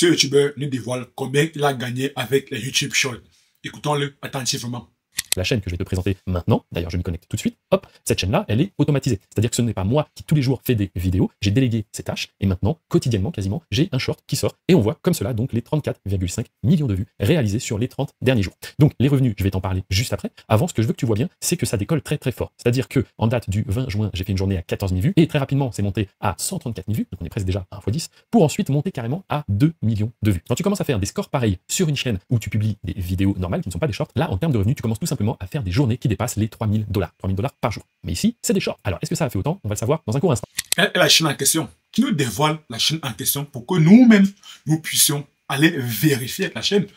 Ce YouTuber nous dévoile combien il a gagné avec les YouTube Shorts. Écoutons-le attentivement. La chaîne que je vais te présenter maintenant, d'ailleurs je m'y connecte tout de suite, hop, cette chaîne-là, elle est automatisée. C'est-à-dire que ce n'est pas moi qui tous les jours fais des vidéos, j'ai délégué ces tâches, et maintenant, quotidiennement, quasiment, j'ai un short qui sort, et on voit comme cela donc les 34,5 millions de vues réalisées sur les 30 derniers jours. Donc les revenus, je vais t'en parler juste après. Avant, ce que je veux que tu vois bien, c'est que ça décolle très très fort. C'est-à-dire que en date du 20 juin, j'ai fait une journée à 14 000 vues, et très rapidement, c'est monté à 134 000 vues, donc on est presque déjà à 1 x 10, pour ensuite monter carrément à 2 millions de vues. Quand tu commences à faire des scores pareils sur une chaîne où tu publies des vidéos normales qui ne sont pas des shorts, là, en termes de revenus, tu commences tout simplement à faire des journées qui dépassent les 3 000 $. 3 000 $ par jour. Mais ici, c'est des shorts. Alors, est-ce que ça a fait autant? On va le savoir dans un court instant. Quelle est la chaîne en question? Qui nous dévoile la chaîne en question pour que nous-mêmes, nous puissions aller vérifier la chaîne?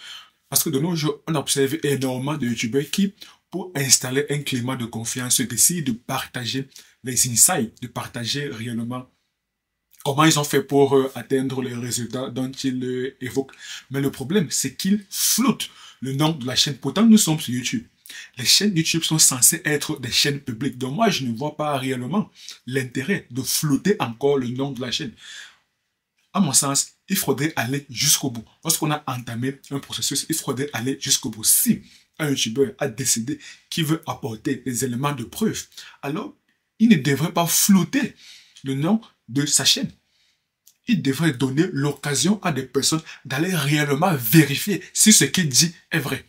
Parce que de nos jours, on observe énormément de youtubeurs qui, pour installer un climat de confiance, décident de partager les insights, de partager réellement comment ils ont fait pour atteindre les résultats dont ils évoquent. Mais le problème, c'est qu'ils floutent le nom de la chaîne. Pourtant, nous sommes sur YouTube. Les chaînes YouTube sont censées être des chaînes publiques. Donc moi, je ne vois pas réellement l'intérêt de flouter encore le nom de la chaîne. À mon sens, il faudrait aller jusqu'au bout. Lorsqu'on a entamé un processus, il faudrait aller jusqu'au bout. Si un YouTuber a décidé qu'il veut apporter des éléments de preuve, alors il ne devrait pas flouter le nom de sa chaîne. Il devrait donner l'occasion à des personnes d'aller réellement vérifier si ce qu'il dit est vrai.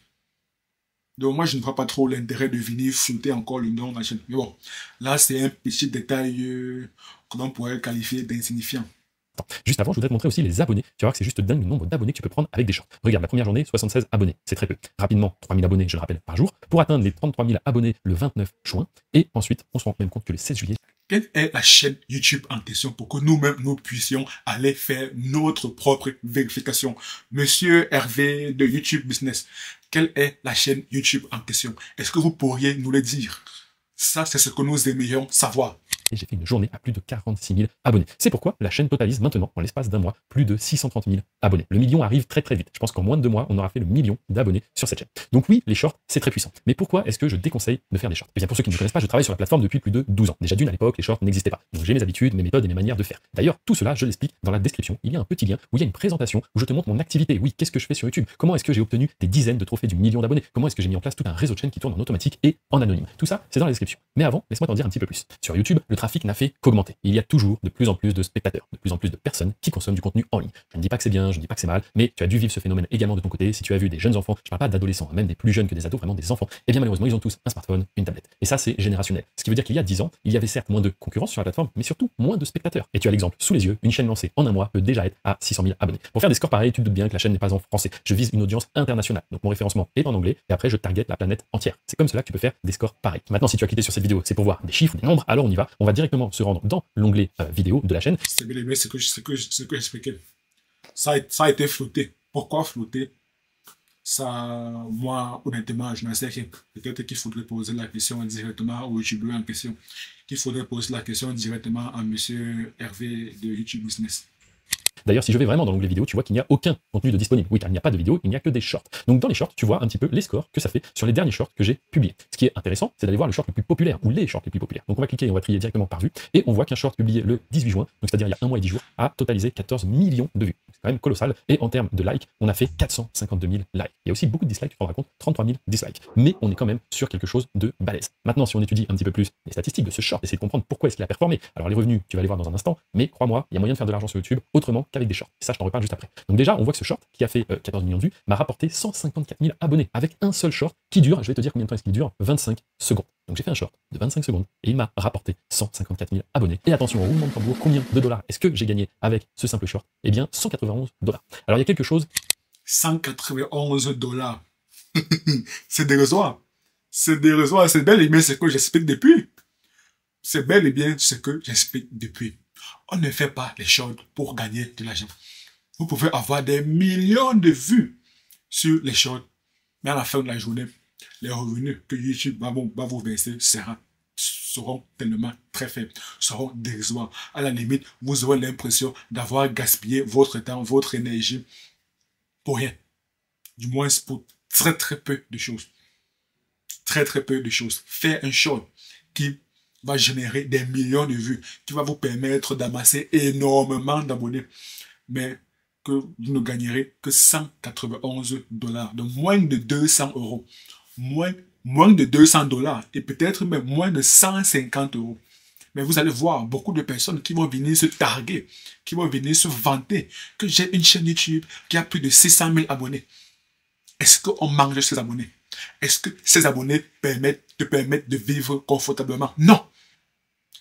Donc moi, je ne vois pas trop l'intérêt de venir flouter encore le nom de la chaîne. Mais bon, là, c'est un petit détail que l'on pourrait qualifier d'insignifiant. Juste avant, je voudrais te montrer aussi les abonnés. Tu vas voir que c'est juste dingue le nombre d'abonnés que tu peux prendre avec des shorts. Regarde, la première journée, 76 abonnés. C'est très peu. Rapidement, 3 000 abonnés, je le rappelle, par jour, pour atteindre les 33 000 abonnés le 29 juin. Et ensuite, on se rend même compte que le 16 juillet, quelle est la chaîne YouTube en question pour que nous-mêmes, nous puissions aller faire notre propre vérification? Monsieur Hervé de YouTube Business, quelle est la chaîne YouTube en question? Est-ce que vous pourriez nous le dire? Ça, c'est ce que nous aimerions savoir. et j'ai fait une journée à plus de 46 000 abonnés. C'est pourquoi la chaîne totalise maintenant, en l'espace d'un mois, plus de 630 000 abonnés. Le million arrive très très vite. Je pense qu'en moins de 2 mois, on aura fait le million d'abonnés sur cette chaîne. Donc oui, les shorts, c'est très puissant. Mais pourquoi est-ce que je déconseille de faire des shorts? Eh bien, pour ceux qui ne me connaissent pas, je travaille sur la plateforme depuis plus de 12 ans. Déjà d'une, à l'époque, les shorts n'existaient pas. Donc j'ai mes habitudes, mes méthodes et mes manières de faire. D'ailleurs, tout cela, je l'explique dans la description. Il y a un petit lien où il y a une présentation où je te montre mon activité. Oui, qu'est-ce que je fais sur YouTube? Comment est-ce que j'ai obtenu des dizaines de trophées du million d'abonnés? Comment est-ce que j'ai mis en place tout un réseau de chaînes qui tourne en automatique et en anonyme? Tout ça, c'est dans la description. Mais avant, laisse-moi t'en dire un petit peu plus. Sur YouTube, le trafic n'a fait qu'augmenter. Il y a toujours de plus en plus de spectateurs, de plus en plus de personnes qui consomment du contenu en ligne. Je ne dis pas que c'est bien, je ne dis pas que c'est mal, mais tu as dû vivre ce phénomène également de ton côté. Si tu as vu des jeunes enfants, je parle pas d'adolescents, même des plus jeunes que des ados, vraiment des enfants, et bien malheureusement, ils ont tous un smartphone, une tablette. Et ça, c'est générationnel. Ce qui veut dire qu'il y a 10 ans, il y avait certes moins de concurrence sur la plateforme, mais surtout moins de spectateurs. Et tu as l'exemple sous les yeux, une chaîne lancée en un mois peut déjà être à 600 000 abonnés. Pour faire des scores pareils, tu te doutes bien que la chaîne n'est pas en français. Je vise une audience internationale. Donc mon référencement est en anglais, et après je target la planète entière. C'est comme cela que tu peux faire des scores pareils. Maintenant, si tu as cliqué sur cette vidéo, c'est pour voir des chiffres, des nombres, alors on y va. On va directement se rendre dans l'onglet vidéo de la chaîne. C'est bien aimé ce que j'expliquais. Ça a été flouté. Pourquoi flouter? Ça, moi, honnêtement, je n'en sais rien. Peut-être qu'il faudrait poser la question directement au youtubeur en question. Qu'il faudrait poser la question directement à monsieur Hervé de YouTube Business. D'ailleurs, si je vais vraiment dans l'onglet vidéo, tu vois qu'il n'y a aucun contenu de disponible. Oui, car il n'y a pas de vidéo, il n'y a que des shorts. Donc dans les shorts, tu vois un petit peu les scores que ça fait sur les derniers shorts que j'ai publiés. Ce qui est intéressant, c'est d'aller voir le short le plus populaire ou les shorts les plus populaires. Donc on va cliquer et on va trier directement par vue. Et on voit qu'un short publié le 18 juin, donc c'est-à-dire il y a 1 mois et 10 jours, a totalisé 14 millions de vues. C'est quand même colossal. Et en termes de likes, on a fait 452 000 likes. Il y a aussi beaucoup de dislikes, tu te rendras compte, 33 000 dislikes. Mais on est quand même sur quelque chose de balèze. Maintenant, si on étudie un petit peu plus les statistiques de ce short, essayer de comprendre pourquoi est-ce qu'il a performé. Alors les revenus, tu vas les voir dans un instant, mais crois-moi, il y a moyen de faire de l'argent sur YouTube autrement qu'avec des shorts. Et ça, je t'en reparle juste après. Donc déjà, on voit que ce short, qui a fait 14 millions de vues, m'a rapporté 154 000 abonnés avec un seul short qui dure, je vais te dire combien de temps est-ce qu'il dure, 25 secondes. Donc j'ai fait un short de 25 secondes et il m'a rapporté 154 000 abonnés. Et attention, au roulement de tambour, combien de dollars est-ce que j'ai gagné avec ce simple short? Eh bien, 191 $. Alors il y a quelque chose... 191 $. C'est dérisoire. C'est dérisoire. C'est bel et bien ce que j'explique depuis. C'est bel et bien ce que j'explique depuis. On ne fait pas les shorts pour gagner de l'argent. Vous pouvez avoir des millions de vues sur les shorts, mais à la fin de la journée, les revenus que YouTube va vous verser seront tellement très faibles, seront dérisoires. À la limite, vous aurez l'impression d'avoir gaspillé votre temps, votre énergie pour rien. Du moins pour très très peu de choses. Très très peu de choses. Faire un short qui va générer des millions de vues, qui va vous permettre d'amasser énormément d'abonnés. Mais que vous ne gagnerez que 191 $, donc moins de 200 euros. Moins de 200 $ et peut-être même moins de 150 euros. Mais vous allez voir beaucoup de personnes qui vont venir se targuer, qui vont venir se vanter que j'ai une chaîne YouTube qui a plus de 600 000 abonnés. Est-ce qu'on mange ces abonnés? Est-ce que ces abonnés te permettent de vivre confortablement? Non.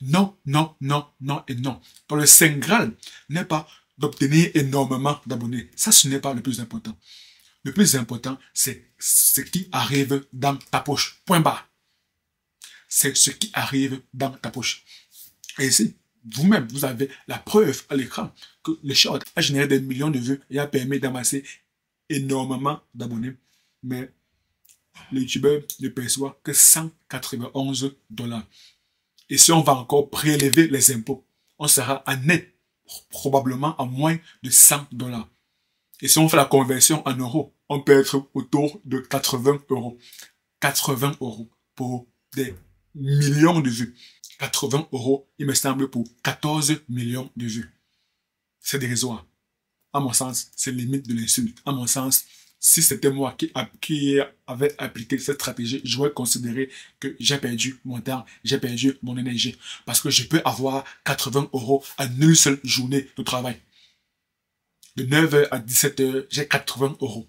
Non, non, non, non et non. Donc le Saint Graal n'est pas d'obtenir énormément d'abonnés. Ça, ce n'est pas le plus important. Le plus important, c'est ce qui arrive dans ta poche. Point barre. C'est ce qui arrive dans ta poche. Et ici, vous-même, vous avez la preuve à l'écran que le short a généré des millions de vues et a permis d'amasser énormément d'abonnés. Mais le youtubeur ne perçoit que 191 $. Et si on va encore prélever les impôts, on sera à net, probablement à moins de 100 $. Et si on fait la conversion en euros, on peut être autour de 80 euros. 80 euros pour des millions de vues. 80 euros, il me semble, pour 14 millions de vues. C'est dérisoire. À mon sens, c'est limite de l'insulte. À mon sens, si c'était moi qui avait appliqué cette stratégie, j'aurais considéré que j'ai perdu mon temps, j'ai perdu mon énergie. Parce que je peux avoir 80 euros en une seule journée de travail. De 9h à 17h, j'ai 80 euros.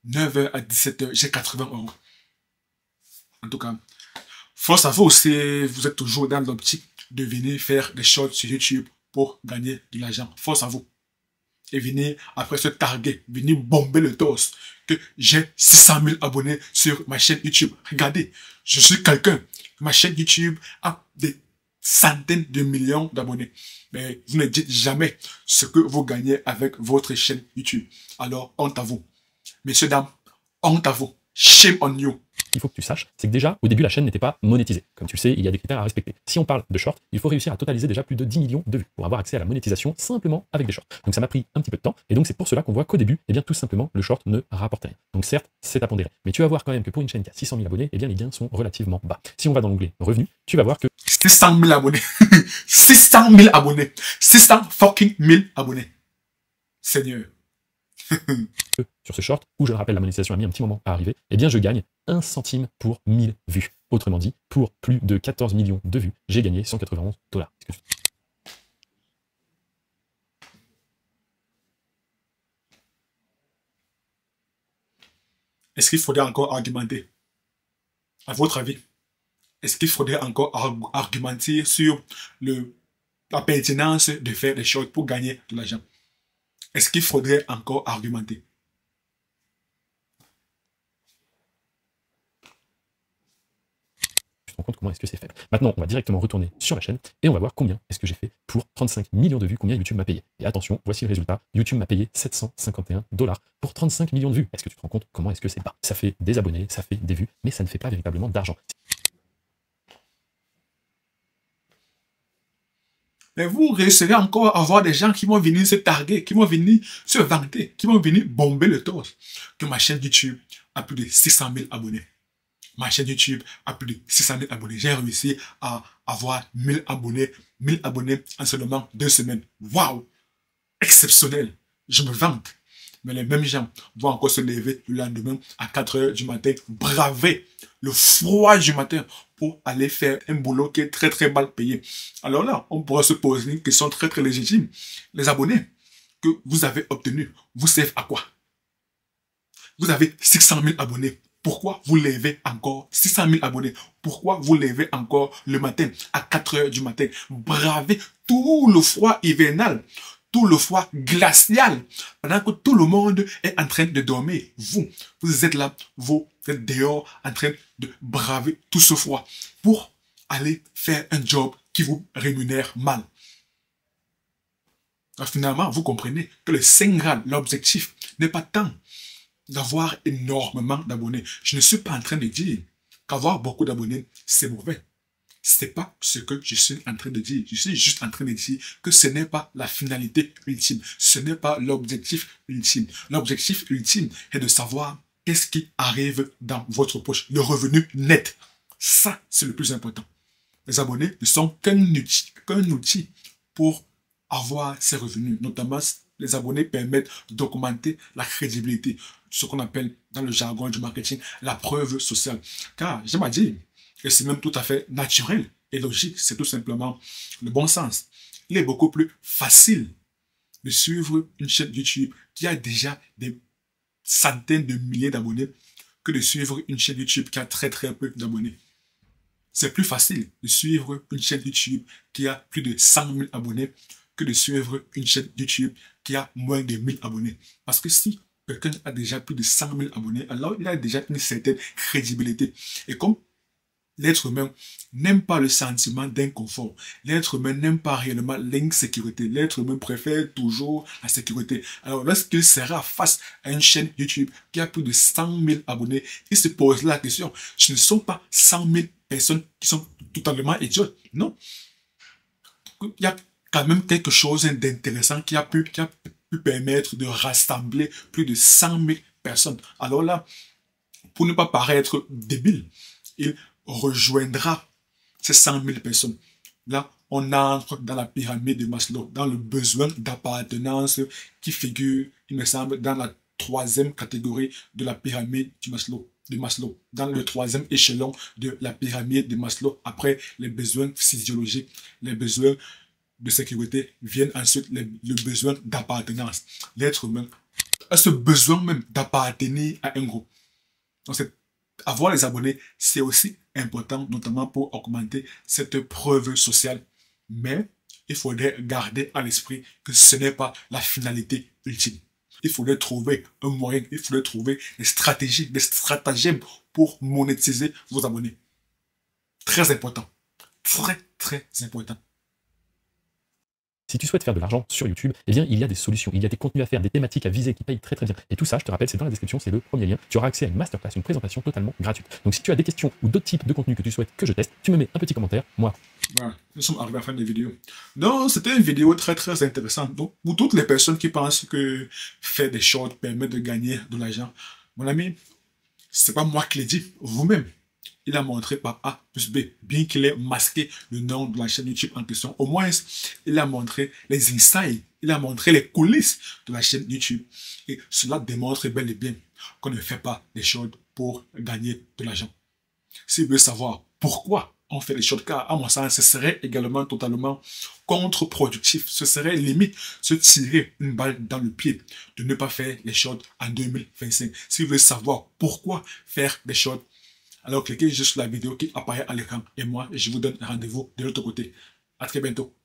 9h à 17h, j'ai 80 euros. En tout cas, force à vous si vous êtes toujours dans l'optique de venir faire des shorts sur YouTube pour gagner de l'argent. Force à vous. Et venir après se targuer, venir bomber le torse que j'ai 600 000 abonnés sur ma chaîne YouTube. Regardez, je suis quelqu'un. Ma chaîne YouTube a des centaines de millions d'abonnés. Mais vous ne dites jamais ce que vous gagnez avec votre chaîne YouTube. Alors, honte à vous. Messieurs, dames, honte à vous. Shame on you. Il faut que tu saches, c'est que déjà, au début, la chaîne n'était pas monétisée. Comme tu le sais, il y a des critères à respecter. Si on parle de short, il faut réussir à totaliser déjà plus de 10 millions de vues pour avoir accès à la monétisation simplement avec des shorts. Donc ça m'a pris un petit peu de temps, et donc c'est pour cela qu'on voit qu'au début, eh bien tout simplement, le short ne rapporte rien. Donc certes, c'est à pondérer. Mais tu vas voir quand même que pour une chaîne qui a 600 000 abonnés, eh bien les gains sont relativement bas. Si on va dans l'onglet revenus, tu vas voir que 600 000 abonnés. 600 000 abonnés. 600 fucking 000 abonnés. Seigneur. sur ce short, où je le rappelle, la monétisation a mis un petit moment à arriver, eh bien je gagne 1 centime pour 1000 vues. Autrement dit, pour plus de 14 millions de vues, j'ai gagné 191 $. Est-ce qu'il faudrait encore argumenter? À votre avis, est-ce qu'il faudrait encore argumenter sur la pertinence de faire des shorts pour gagner de l'argent? Est-ce qu'il faudrait encore argumenter? Tu te rends compte comment est-ce que c'est faible. Maintenant, on va directement retourner sur la chaîne et on va voir combien est-ce que j'ai fait pour 35 millions de vues, combien YouTube m'a payé. Et attention, voici le résultat. YouTube m'a payé 751 $ pour 35 millions de vues. Est-ce que tu te rends compte comment est-ce que c'est bas? Ça fait des abonnés, ça fait des vues, mais ça ne fait pas véritablement d'argent. Mais vous réussirez encore à avoir des gens qui vont venir se targuer, qui vont venir se vanter, qui vont venir bomber le torse. Que ma chaîne YouTube a plus de 600 000 abonnés. Ma chaîne YouTube a plus de 600 000 abonnés. J'ai réussi à avoir 1000 abonnés en seulement 2 semaines. Waouh! Exceptionnel. Je me vante. Mais les mêmes gens vont encore se lever le lendemain à 4 h du matin, braver le froid du matin pour aller faire un boulot qui est très très mal payé. Alors là, on pourra se poser une question très très légitime. Les abonnés que vous avez obtenus vous servent à quoi? Vous avez 600 000 abonnés. Pourquoi vous levez encore 600 000 abonnés? Pourquoi vous levez encore le matin à 4 h du matin? Braver tout le froid hivernal, tout le froid glacial, pendant que tout le monde est en train de dormir. Vous êtes là, vous êtes dehors en train de braver tout ce froid pour aller faire un job qui vous rémunère mal. Alors finalement, vous comprenez que le Saint Graal, l'objectif n'est pas tant d'avoir énormément d'abonnés. Je ne suis pas en train de dire qu'avoir beaucoup d'abonnés, c'est mauvais. C'est pas ce que je suis en train de dire. Je suis juste en train de dire que ce n'est pas la finalité ultime. Ce n'est pas l'objectif ultime. L'objectif ultime est de savoir qu'est-ce qui arrive dans votre poche. Le revenu net. Ça, c'est le plus important. Les abonnés ne sont qu'un outil pour avoir ces revenus, notamment les abonnés permettent d'augmenter la crédibilité, ce qu'on appelle dans le jargon du marketing la preuve sociale. Car, j'aime à dire, et c'est même tout à fait naturel et logique, c'est tout simplement le bon sens. Il est beaucoup plus facile de suivre une chaîne YouTube qui a déjà des centaines de milliers d'abonnés que de suivre une chaîne YouTube qui a très peu d'abonnés. C'est plus facile de suivre une chaîne YouTube qui a plus de 100 000 abonnés que de suivre une chaîne YouTube qui a moins de 1000 abonnés. Parce que si quelqu'un a déjà plus de 100 000 abonnés, alors il a déjà une certaine crédibilité. Et comme l'être humain n'aime pas le sentiment d'inconfort, l'être humain n'aime pas réellement l'insécurité, l'être humain préfère toujours la sécurité. Alors lorsqu'il sera face à une chaîne YouTube qui a plus de 100 000 abonnés, il se pose la question, ce ne sont pas 100 000 personnes qui sont totalement idiotes, non. Il y a quand même quelque chose d'intéressant qui a pu permettre de rassembler plus de 100 000 personnes. Alors là, pour ne pas paraître débile, il rejoindra ces 100 000 personnes. Là, on entre dans la pyramide de Maslow, dans le besoin d'appartenance qui figure, il me semble, dans la 3e catégorie de la pyramide de Maslow, dans le 3e échelon de la pyramide de Maslow. Après les besoins physiologiques, les besoins de sécurité, viennent ensuite le besoin d'appartenance. L'être humain a ce besoin même d'appartenir à un groupe. Donc, avoir les abonnés, c'est aussi important, notamment pour augmenter cette preuve sociale. Mais il faudrait garder à l'esprit que ce n'est pas la finalité ultime. Il faudrait trouver un moyen, il faudrait trouver des stratégies, des stratagèmes pour monétiser vos abonnés. Très important. Très important. Si tu souhaites faire de l'argent sur YouTube, eh bien, il y a des solutions, il y a des contenus à faire, des thématiques à viser qui payent très bien. Et tout ça, je te rappelle, c'est dans la description, c'est le premier lien. Tu auras accès à une masterclass, une présentation totalement gratuite. Donc si tu as des questions ou d'autres types de contenus que tu souhaites que je teste, tu me mets un petit commentaire, moi. Voilà, nous sommes arrivés à la fin de la vidéo. Donc, c'était une vidéo très intéressante. Donc, pour toutes les personnes qui pensent que faire des shorts permet de gagner de l'argent, mon ami, c'est pas moi qui l'ai dit, vous-même. Il a montré par A plus B, bien qu'il ait masqué le nom de la chaîne YouTube en question. Au moins, il a montré les insights, il a montré les coulisses de la chaîne YouTube. Et cela démontre bel et bien qu'on ne fait pas des shorts pour gagner de l'argent. S'il veut savoir pourquoi on fait des shorts, car à mon sens, ce serait également totalement contre-productif. Ce serait limite se tirer une balle dans le pied de ne pas faire les shorts en 2025. S'il veut savoir pourquoi faire des shorts, alors cliquez juste sur la vidéo qui apparaît à l'écran et moi, je vous donne rendez-vous de l'autre côté. À très bientôt.